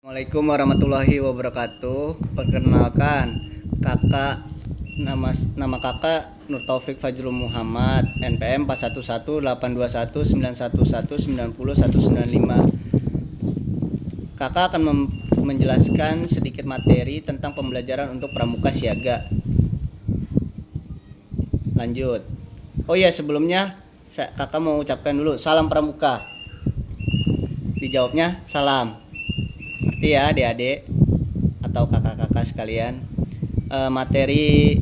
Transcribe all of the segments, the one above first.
Assalamualaikum warahmatullahi wabarakatuh. Perkenalkan, kakak nama kakak Nur Taufik Fajrul Muhammad, NPM 41182191901995. Kakak akan menjelaskan sedikit materi tentang pembelajaran untuk pramuka siaga. Lanjut. Oh iya, sebelumnya kakak mau ucapkan dulu salam pramuka. Dijawabnya salam. Ngerti ya adik-adik atau kakak-kakak sekalian. Materi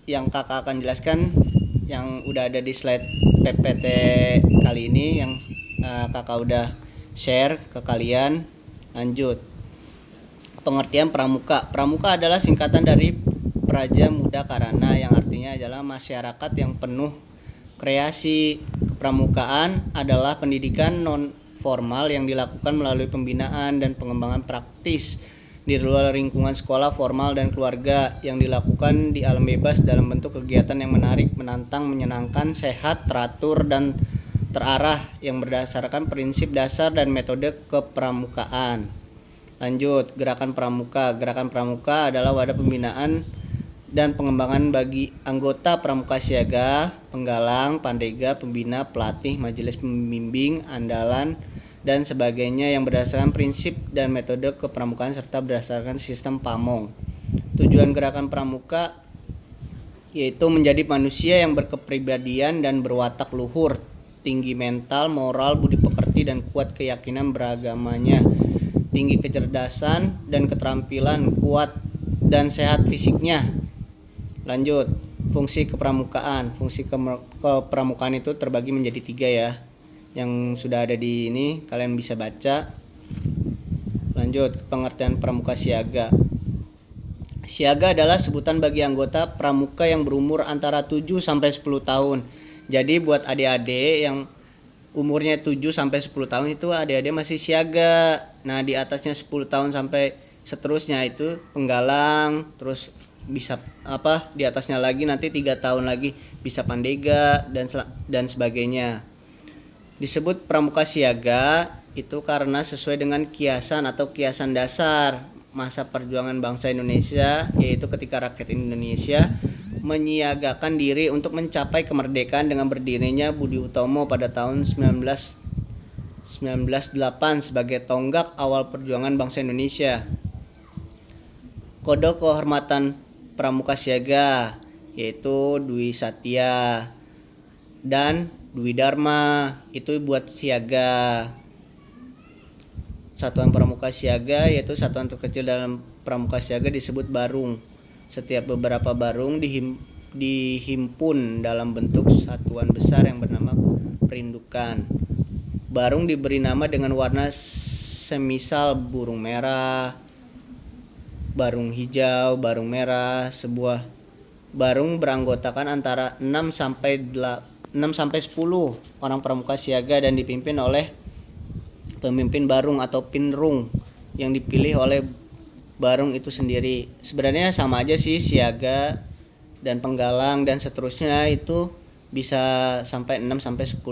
yang kakak akan jelaskan yang udah ada di slide PPT kali ini yang kakak udah share ke kalian. Lanjut. Pengertian pramuka. Pramuka adalah singkatan dari Praja Muda Karana yang artinya adalah masyarakat yang penuh kreasi. Kepramukaan adalah pendidikan non formal yang dilakukan melalui pembinaan dan pengembangan praktis di luar lingkungan sekolah formal dan keluarga yang dilakukan di alam bebas dalam bentuk kegiatan yang menarik, menantang, menyenangkan, sehat, teratur, dan terarah yang berdasarkan prinsip dasar dan metode kepramukaan. Lanjut, gerakan pramuka. Gerakan pramuka adalah wadah pembinaan dan pengembangan bagi anggota pramuka siaga, penggalang, pandega, pembina, pelatih, majelis pembimbing, andalan, dan sebagainya yang berdasarkan prinsip dan metode kepramukaan serta berdasarkan sistem pamong. Tujuan gerakan pramuka yaitu menjadi manusia yang berkepribadian dan berwatak luhur, tinggi mental, moral, budi pekerti, dan kuat keyakinan beragamanya, tinggi kecerdasan dan keterampilan, kuat dan sehat fisiknya. Lanjut, fungsi kepramukaan. Fungsi kepramukaan itu terbagi menjadi 3 ya. Yang sudah ada di ini kalian bisa baca. Lanjut, pengertian pramuka siaga. Siaga adalah sebutan bagi anggota pramuka yang berumur antara 7 sampai 10 tahun. Jadi buat adik-adik yang umurnya 7 sampai 10 tahun itu adik-adik masih siaga. Nah, di atasnya 10 tahun sampai seterusnya itu penggalang, terus bisa di atasnya lagi nanti 3 tahun lagi bisa pandega dan sebagainya. Disebut pramuka siaga itu karena sesuai dengan kiasan atau kiasan dasar masa perjuangan bangsa Indonesia, yaitu ketika rakyat Indonesia menyiagakan diri untuk mencapai kemerdekaan dengan berdirinya Budi Utomo pada tahun 1908 sebagai tonggak awal perjuangan bangsa Indonesia. Kode kehormatan pramuka siaga yaitu Dwi Satya dan Dwi Dharma, itu buat siaga. Satuan pramuka siaga yaitu satuan terkecil dalam pramuka siaga disebut barung. Setiap beberapa barung dihimpun dalam bentuk satuan besar yang bernama perindukan. Barung diberi nama dengan warna semisal burung merah, barung hijau, barung merah. Sebuah barung beranggotakan antara 6 sampai 10 orang pramuka siaga dan dipimpin oleh pemimpin barung atau pinrung yang dipilih oleh barung itu sendiri. Sebenarnya sama aja sih, siaga dan penggalang dan seterusnya itu bisa sampai 6 sampai 10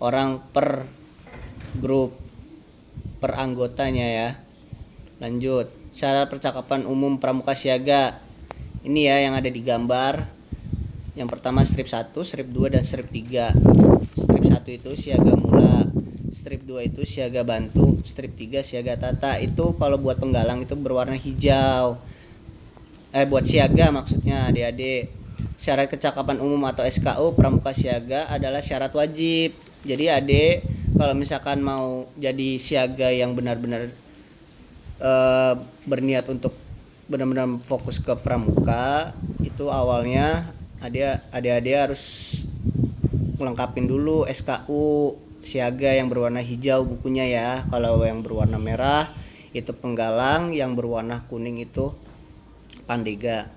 orang per grup, per anggotanya ya. Lanjut, cara percakapan umum pramuka siaga. Ini ya yang ada di gambar. Yang pertama strip 1, strip 2, dan strip 3. Strip 1 itu siaga mula, strip 2 itu siaga bantu, strip 3 siaga tata. Itu kalau buat penggalang itu berwarna hijau. Buat siaga maksudnya adik-adik. Syarat kecakapan umum atau SKU pramuka siaga adalah syarat wajib. Jadi adik kalau misalkan mau jadi siaga yang benar-benar berniat untuk benar-benar fokus ke pramuka, itu awalnya adik-adik harus melengkapin dulu SKU siaga yang berwarna hijau bukunya ya. Kalau yang berwarna merah itu penggalang, yang berwarna kuning itu pandega.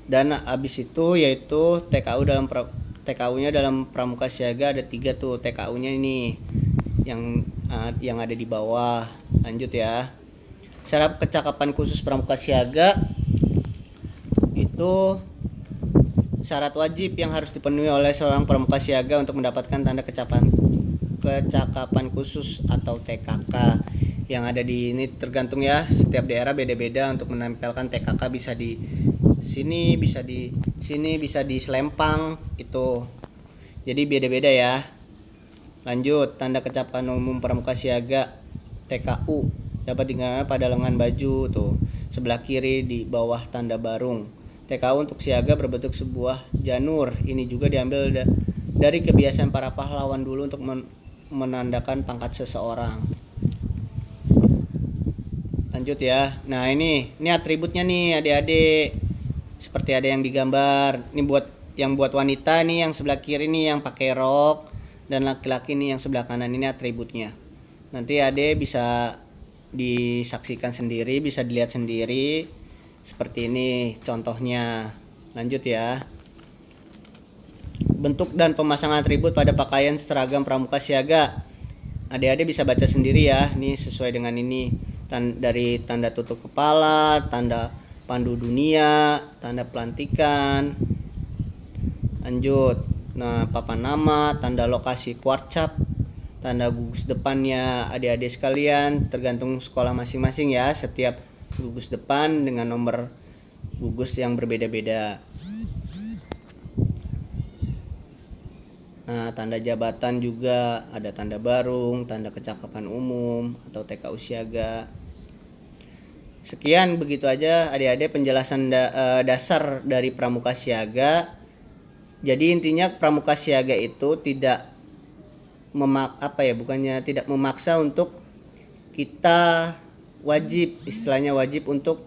Dan habis itu yaitu TKU-nya dalam pramuka siaga ada 3 tuh TKU-nya ini yang ada di bawah. Lanjut ya. Syarat kecakapan khusus pramuka siaga itu syarat wajib yang harus dipenuhi oleh seorang pramuka siaga untuk mendapatkan tanda kecakapan khusus atau TKK. yang ada di ini tergantung ya, setiap daerah beda-beda untuk menempelkan TKK, bisa di sini, bisa di sini, bisa di selempang itu. Jadi beda-beda ya. Lanjut, tanda kecapan umum pramuka siaga TKU dapat digunakan pada lengan baju tuh, sebelah kiri di bawah tanda barung. TKU untuk siaga berbentuk sebuah janur. Ini juga diambil dari kebiasaan para pahlawan dulu untuk menandakan pangkat seseorang. Lanjut ya. Nah, ini atributnya nih adik-adik. Seperti ada yang digambar. Ini buat wanita nih yang sebelah kiri nih yang pakai rok, dan laki-laki nih yang sebelah kanan, ini atributnya. Nanti adik bisa disaksikan sendiri, bisa dilihat sendiri. Seperti ini contohnya. Lanjut ya. Bentuk dan pemasangan atribut pada pakaian seragam pramuka siaga. Adik-adik bisa baca sendiri ya. Ini sesuai dengan ini. Dari tanda tutup kepala, tanda pandu dunia, tanda pelantikan. Lanjut. Nah, papan nama, tanda lokasi kuarcap, tanda gugus depannya adik-adik sekalian, tergantung sekolah masing-masing ya. Setiap gugus depan dengan nomor gugus yang berbeda-beda. Nah, tanda jabatan juga ada tanda barung, tanda kecakapan umum atau TKU siaga. Sekian, begitu aja adik-adik penjelasan dasar dari pramuka siaga. Jadi intinya pramuka siaga itu tidak tidak memaksa untuk kita istilahnya wajib untuk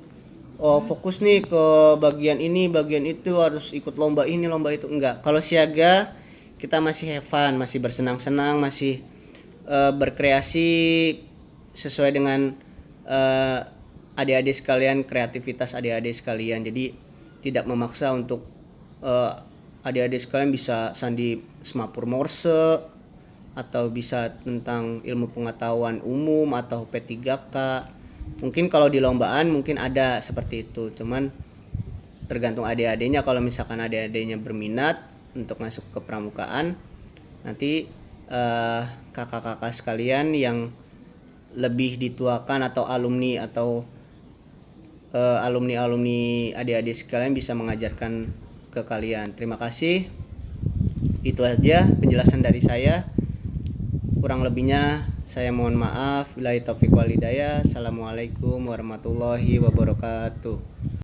fokus nih ke bagian ini, bagian itu, harus ikut lomba ini, lomba itu, enggak. Kalau siaga kita masih have fun, masih bersenang-senang, masih berkreasi sesuai dengan adik-adik sekalian, kreativitas adik-adik sekalian. Jadi tidak memaksa untuk adik-adik sekalian bisa sandi semapur Morse, atau bisa tentang ilmu pengetahuan umum atau P3K. Mungkin kalau di lombaan mungkin ada seperti itu, cuman tergantung adik-adiknya. Kalau misalkan adik-adiknya berminat untuk masuk ke pramukaan, nanti kakak-kakak sekalian yang lebih dituakan atau alumni adik-adik sekalian bisa mengajarkan ke kalian. Terima kasih. Itu aja penjelasan dari saya. Kurang lebihnya saya mohon maaf. Billahi taufiq wal hidayah. Assalamualaikum warahmatullahi wabarakatuh.